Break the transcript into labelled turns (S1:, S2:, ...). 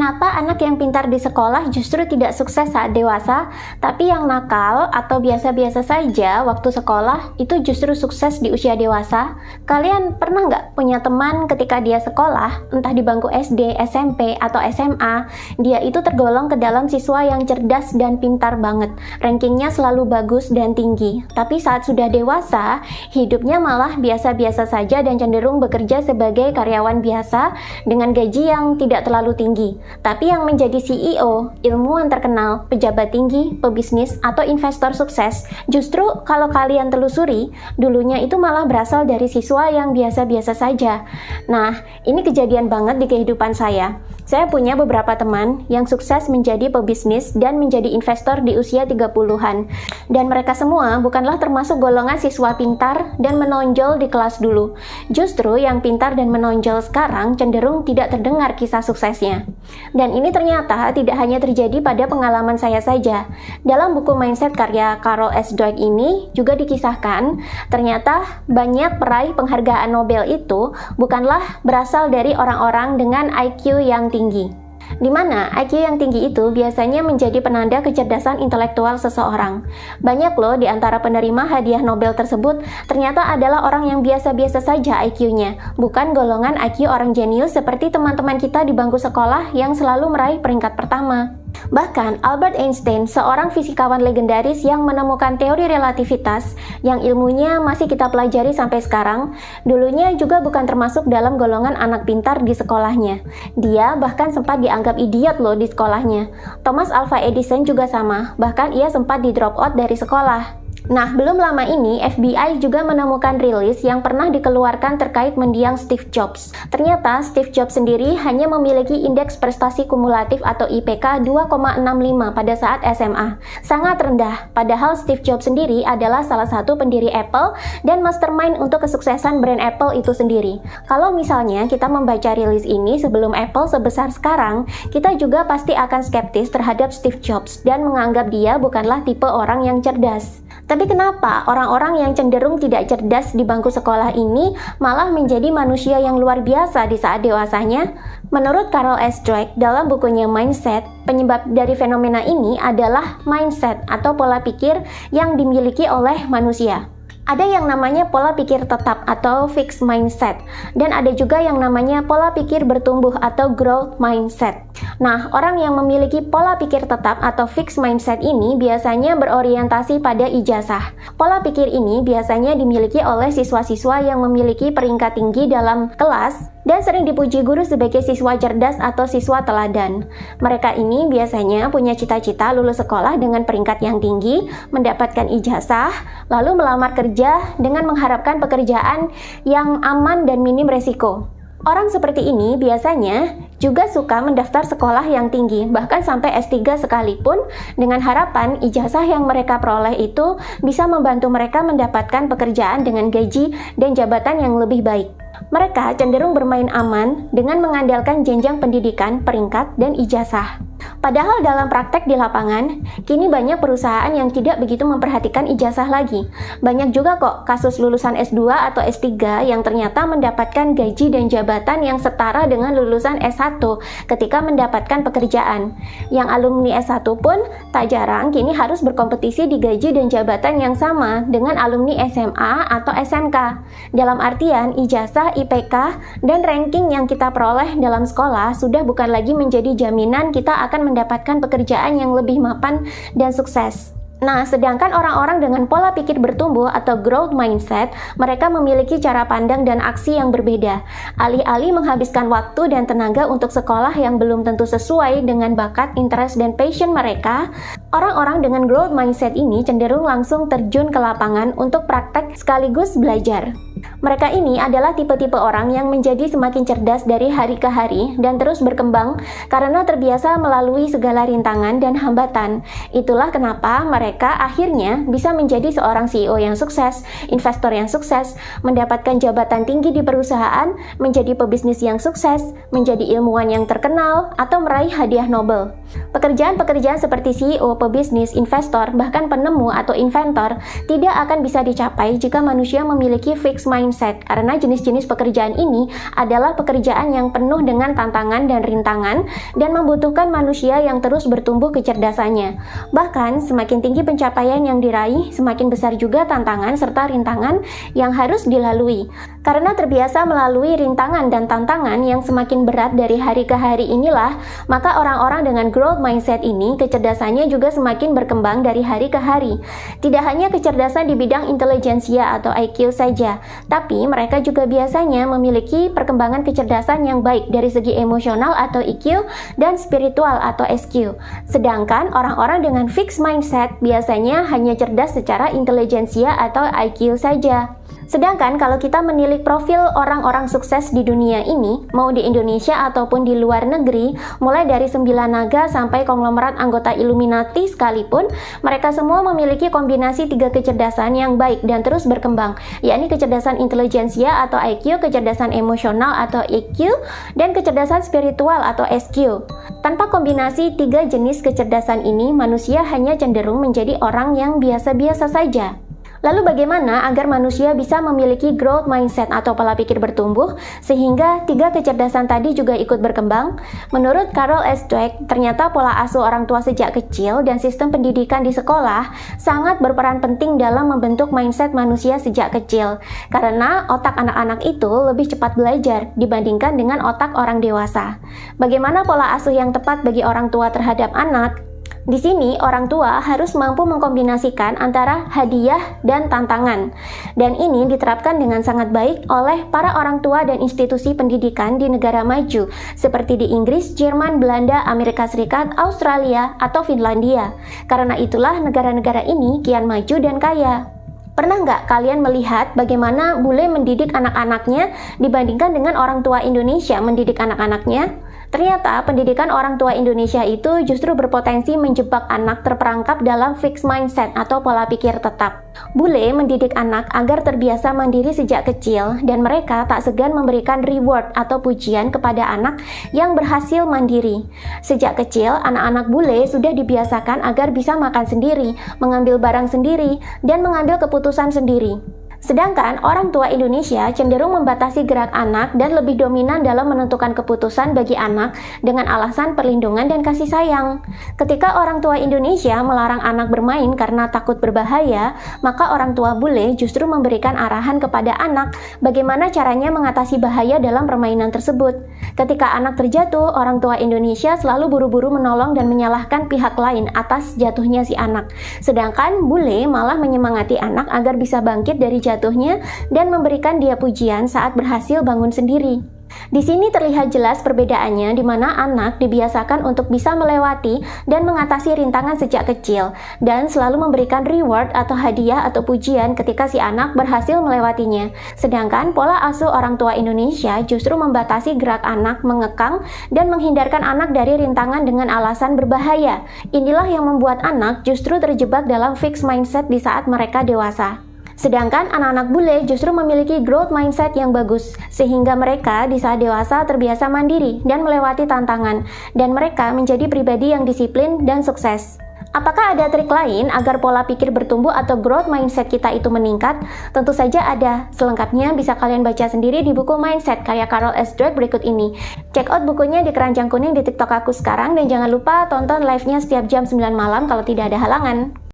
S1: Kenapa anak yang pintar di sekolah justru tidak sukses saat dewasa, tapi yang nakal atau biasa-biasa saja waktu sekolah itu justru sukses di usia dewasa? Kalian pernah nggak punya teman ketika dia sekolah, entah di bangku SD, SMP, atau SMA, dia itu tergolong ke dalam siswa yang cerdas dan pintar banget, rankingnya selalu bagus dan tinggi, tapi saat sudah dewasa, hidupnya malah biasa-biasa saja dan cenderung bekerja sebagai karyawan biasa dengan gaji yang tidak terlalu tinggi. Tapi yang menjadi CEO, ilmuwan terkenal, pejabat tinggi, pebisnis, atau investor sukses, justru kalau kalian telusuri, dulunya itu malah berasal dari siswa yang biasa-biasa saja. Nah, ini kejadian banget di kehidupan saya. Saya punya beberapa teman yang sukses menjadi pebisnis dan menjadi investor di usia 30-an. Dan mereka semua bukanlah termasuk golongan siswa pintar dan menonjol di kelas dulu. Justru yang pintar dan menonjol sekarang cenderung tidak terdengar kisah suksesnya. Dan ini ternyata tidak hanya terjadi pada pengalaman saya saja. Dalam buku Mindset karya Carol S. Dweck ini juga dikisahkan, ternyata banyak peraih penghargaan Nobel itu bukanlah berasal dari orang-orang dengan IQ yang tinggi. Di mana IQ yang tinggi itu biasanya menjadi penanda kecerdasan intelektual seseorang. Banyak loh di antara penerima hadiah Nobel tersebut ternyata adalah orang yang biasa-biasa saja IQ-nya, bukan golongan IQ orang jenius seperti teman-teman kita di bangku sekolah yang selalu meraih peringkat pertama. Bahkan Albert Einstein, seorang fisikawan legendaris yang menemukan teori relativitas yang ilmunya masih kita pelajari sampai sekarang, dulunya juga bukan termasuk dalam golongan anak pintar di sekolahnya. Dia bahkan sempat dianggap idiot loh di sekolahnya. Thomas Alva Edison juga sama, bahkan ia sempat di drop out dari sekolah. Nah, belum lama ini FBI juga menemukan rilis yang pernah dikeluarkan terkait mendiang Steve Jobs. Ternyata Steve Jobs sendiri hanya memiliki indeks prestasi kumulatif atau IPK 2,65 pada saat SMA. Sangat rendah, padahal Steve Jobs sendiri adalah salah satu pendiri Apple dan mastermind untuk kesuksesan brand Apple itu sendiri. Kalau misalnya kita membaca rilis ini sebelum Apple sebesar sekarang, kita juga pasti akan skeptis terhadap Steve Jobs dan menganggap dia bukanlah tipe orang yang cerdas. Tapi kenapa orang-orang yang cenderung tidak cerdas di bangku sekolah ini malah menjadi manusia yang luar biasa di saat dewasanya? Menurut Carol S. Dweck dalam bukunya Mindset, penyebab dari fenomena ini adalah mindset atau pola pikir yang dimiliki oleh manusia. Ada yang namanya pola pikir tetap atau fixed mindset, dan ada juga yang namanya pola pikir bertumbuh atau growth mindset. Nah, orang yang memiliki pola pikir tetap atau fixed mindset ini biasanya berorientasi pada ijazah. Pola pikir ini biasanya dimiliki oleh siswa-siswa yang memiliki peringkat tinggi dalam kelas dan sering dipuji guru sebagai siswa cerdas atau siswa teladan. Mereka ini biasanya punya cita-cita lulus sekolah dengan peringkat yang tinggi, mendapatkan ijazah, lalu melamar kerja dengan mengharapkan pekerjaan yang aman dan minim resiko. Orang seperti ini biasanya juga suka mendaftar sekolah yang tinggi, bahkan sampai S3 sekalipun, dengan harapan ijazah yang mereka peroleh itu bisa membantu mereka mendapatkan pekerjaan dengan gaji dan jabatan yang lebih baik. Mereka cenderung bermain aman dengan mengandalkan jenjang pendidikan, peringkat, dan ijazah. Padahal dalam praktek di lapangan, kini banyak perusahaan yang tidak begitu memperhatikan ijazah lagi. Banyak juga kok kasus lulusan S2 atau S3 yang ternyata mendapatkan gaji dan jabatan yang setara dengan lulusan S1 ketika mendapatkan pekerjaan. Yang alumni S1 pun tak jarang kini harus berkompetisi di gaji dan jabatan yang sama dengan alumni SMA atau SMK. Dalam artian ijazah, IPK, dan ranking yang kita peroleh dalam sekolah sudah bukan lagi menjadi jaminan kita akan mendapatkan pekerjaan yang lebih mapan dan sukses. Nah, sedangkan orang-orang dengan pola pikir bertumbuh atau growth mindset, mereka memiliki cara pandang dan aksi yang berbeda. Alih-alih menghabiskan waktu dan tenaga untuk sekolah yang belum tentu sesuai dengan bakat, interest, dan passion mereka, orang-orang dengan growth mindset ini cenderung langsung terjun ke lapangan untuk praktek sekaligus belajar. Mereka ini adalah tipe-tipe orang yang menjadi semakin cerdas dari hari ke hari dan terus berkembang karena terbiasa melalui segala rintangan dan hambatan. Itulah kenapa mereka akhirnya bisa menjadi seorang CEO yang sukses, investor yang sukses, mendapatkan jabatan tinggi di perusahaan, menjadi pebisnis yang sukses, menjadi ilmuwan yang terkenal, atau meraih hadiah Nobel. Pekerjaan-pekerjaan seperti CEO, pebisnis, investor, bahkan penemu atau inventor tidak akan bisa dicapai jika manusia memiliki fixed mindset mindset, karena jenis-jenis pekerjaan ini adalah pekerjaan yang penuh dengan tantangan dan rintangan dan membutuhkan manusia yang terus bertumbuh kecerdasannya. Bahkan, semakin tinggi pencapaian yang diraih, semakin besar juga tantangan serta rintangan yang harus dilalui. Karena terbiasa melalui rintangan dan tantangan yang semakin berat dari hari ke hari inilah, maka orang-orang dengan growth mindset ini kecerdasannya juga semakin berkembang dari hari ke hari. Tidak hanya kecerdasan di bidang intelijensia atau IQ saja, tapi mereka juga biasanya memiliki perkembangan kecerdasan yang baik dari segi emosional atau EQ dan spiritual atau SQ. Sedangkan orang-orang dengan fixed mindset biasanya hanya cerdas secara intelijensia atau IQ saja. Sedangkan kalau kita menilik profil orang-orang sukses di dunia ini, mau di Indonesia ataupun di luar negeri, mulai dari 9 naga sampai konglomerat anggota Illuminati sekalipun, mereka semua memiliki kombinasi 3 kecerdasan yang baik dan terus berkembang, yakni kecerdasan intelijensia atau IQ, kecerdasan emosional atau EQ, dan kecerdasan spiritual atau SQ. Tanpa kombinasi 3 jenis kecerdasan ini, manusia hanya cenderung menjadi orang yang biasa-biasa saja. Lalu bagaimana agar manusia bisa memiliki growth mindset atau pola pikir bertumbuh sehingga 3 kecerdasan tadi juga ikut berkembang? Menurut Carol S. Dweck, ternyata pola asuh orang tua sejak kecil dan sistem pendidikan di sekolah sangat berperan penting dalam membentuk mindset manusia sejak kecil. Karena otak anak-anak itu lebih cepat belajar dibandingkan dengan otak orang dewasa. Bagaimana pola asuh yang tepat bagi orang tua terhadap anak? Di sini, orang tua harus mampu mengkombinasikan antara hadiah dan tantangan. Dan ini diterapkan dengan sangat baik oleh para orang tua dan institusi pendidikan di negara maju, seperti di Inggris, Jerman, Belanda, Amerika Serikat, Australia, atau Finlandia. Karena itulah negara-negara ini kian maju dan kaya. Pernah nggak kalian melihat bagaimana bule mendidik anak-anaknya dibandingkan dengan orang tua Indonesia mendidik anak-anaknya? Ternyata pendidikan orang tua Indonesia itu justru berpotensi menjebak anak terperangkap dalam fixed mindset atau pola pikir tetap. Bule mendidik anak agar terbiasa mandiri sejak kecil dan mereka tak segan memberikan reward atau pujian kepada anak yang berhasil mandiri. Sejak kecil, anak-anak bule sudah dibiasakan agar bisa makan sendiri, mengambil barang sendiri, dan mengambil keputusan sendiri. Sedangkan orang tua Indonesia cenderung membatasi gerak anak dan lebih dominan dalam menentukan keputusan bagi anak dengan alasan perlindungan dan kasih sayang. Ketika orang tua Indonesia melarang anak bermain karena takut berbahaya, maka orang tua bule justru memberikan arahan kepada anak bagaimana caranya mengatasi bahaya dalam permainan tersebut. Ketika anak terjatuh, orang tua Indonesia selalu buru-buru menolong dan menyalahkan pihak lain atas jatuhnya si anak. Sedangkan bule malah menyemangati anak agar bisa bangkit dari jatuhnya dan memberikan dia pujian saat berhasil bangun sendiri. Di sini terlihat jelas perbedaannya di mana anak dibiasakan untuk bisa melewati dan mengatasi rintangan sejak kecil dan selalu memberikan reward atau hadiah atau pujian ketika si anak berhasil melewatinya. Sedangkan pola asuh orang tua Indonesia justru membatasi gerak anak, mengekang dan menghindarkan anak dari rintangan dengan alasan berbahaya. Inilah yang membuat anak justru terjebak dalam fixed mindset di saat mereka dewasa. Sedangkan anak-anak bule justru memiliki growth mindset yang bagus, sehingga mereka di saat dewasa terbiasa mandiri dan melewati tantangan, dan mereka menjadi pribadi yang disiplin dan sukses. Apakah ada trik lain agar pola pikir bertumbuh atau growth mindset kita itu meningkat? Tentu saja ada. Selengkapnya bisa kalian baca sendiri di buku Mindset karya Carol S. Dweck berikut ini. Check out bukunya di keranjang kuning di TikTok aku sekarang, dan jangan lupa tonton live-nya setiap jam 9 malam kalau tidak ada halangan.